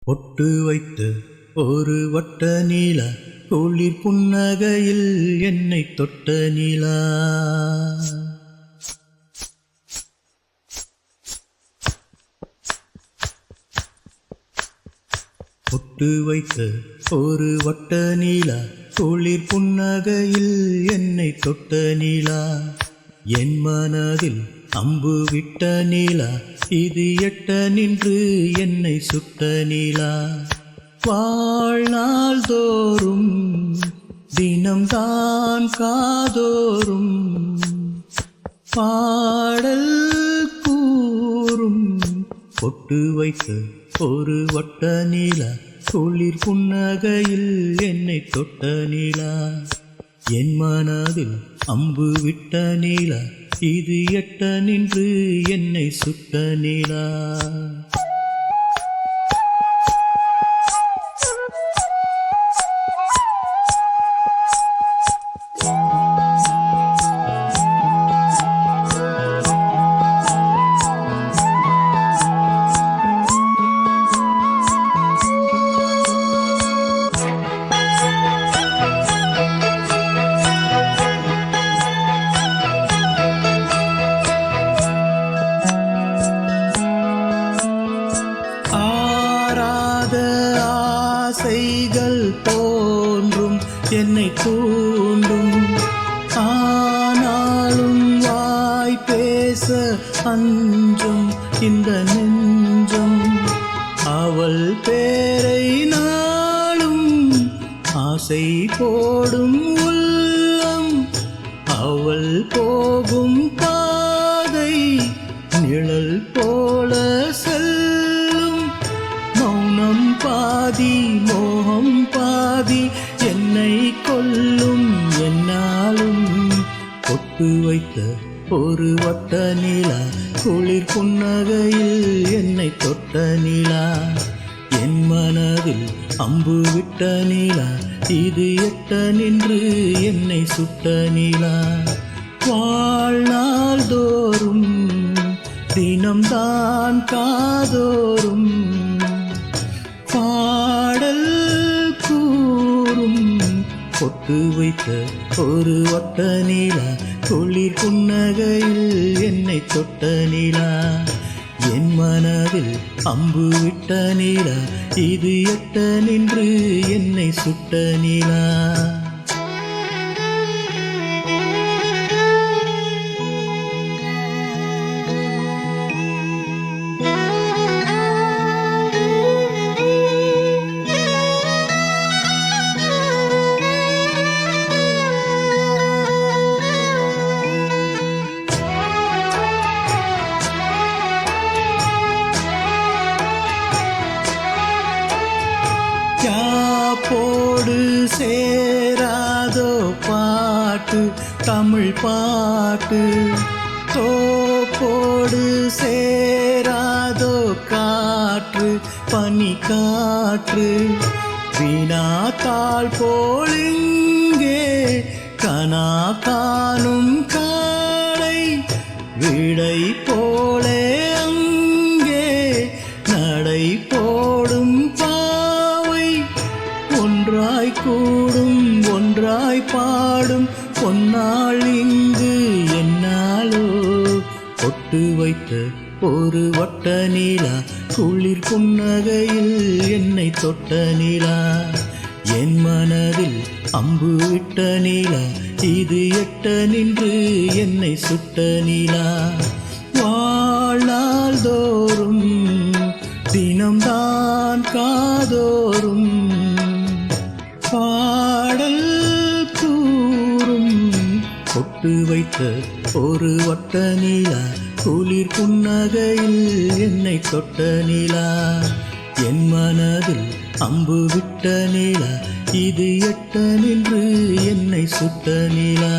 பொட்டு வைத்து ஒரு வட்ட நீலா, குளிர் புன்னகையில் என்னை தொட்ட நீலா. பொட்டு வைத்து ஒரு வட்ட நீலா, குளிர் புன்னகையில் என்னை தொட்ட நீலா. என் மனதில் அம்பு விட்ட நீலா, இது எட்ட நின்று என்னை சுட்ட நீலா. வாழ்நாள் தோறும் தினம்தான் காதோறும் பாடல் கூறும். பொட்டு வைத்து ஒரு வட்ட நீலா, குளிர் புன்னகையில் என்னை தொட்ட நீலா. என் மனதில் அம்பு விட்ட நீலா, இது எட்ட நின்று என்னை சுட்ட நீலா. ஆசைகள் தோன்றும் என்னை தூண்டும், ஆனாலும் வாய் பேச அஞ்சும் இந்த நெஞ்சம். அவள் பேரை நாளும் ஆசை போடும் உள்ளம், அவள் போகும் பாதை நிழல் போல செல்லும். மௌனம் பாதி மோகம் பாதி என்னை கொல்லும் என்னாலும். பொட்டு வைத்த ஒரு வட்ட நீலா, குளிர் புன்னகையில் என்னை தொட்ட நீலா. என் மனதில் அம்பு விட்ட நீலா, இது எட்ட நின்று என்னை சுட்ட நீலா. வாழ்நாள் தோறும் தினம்தான் காதோறும் பாடல் கூறும். பொட்டு வைத்த ஒரு வட்ட நீலா, குளிர் புன்னகையில் என்னை தொட்ட நீலா. என் மனதில் அம்பு விட்ட நீலா, இது எட்ட நின்று என்னை சுட்ட நீலா. போடு சேராதோ பாட்டு தமிழ் பாட்டு, தோப்போடு சேராதோ காற்று பனி காற்று. வீணாத்தாள் போலிங்கே கனா காணும் காடை, விடை போலே அங்கே நடை போடும் பாவை. ஒன்றாய் கூடும் ஒன்றாய் பாடும் பொன்னாள் இங்கு என்னாலோ. பொட்டு வைத்த ஒரு வட்ட நீலா, குளிர் புன்னகையில் என்னை தொட்ட நீலா. என் மனதில் அம்பு விட்ட நீலா, இது எட்ட நின்று என்னை சுட்ட நீலா. வாழ்நாள் தோறும் தினம்தான் காதோறும் பாடல் கூறும். பொட்டு வைத்த ஒரு வட்ட நீலா, குளிர் புன்னகையில் என்னை தொட்ட நீலா. என் மனதில் அம்பு விட்ட நீலா, இது எட்ட நின்று என்னை சுட்ட நீலா.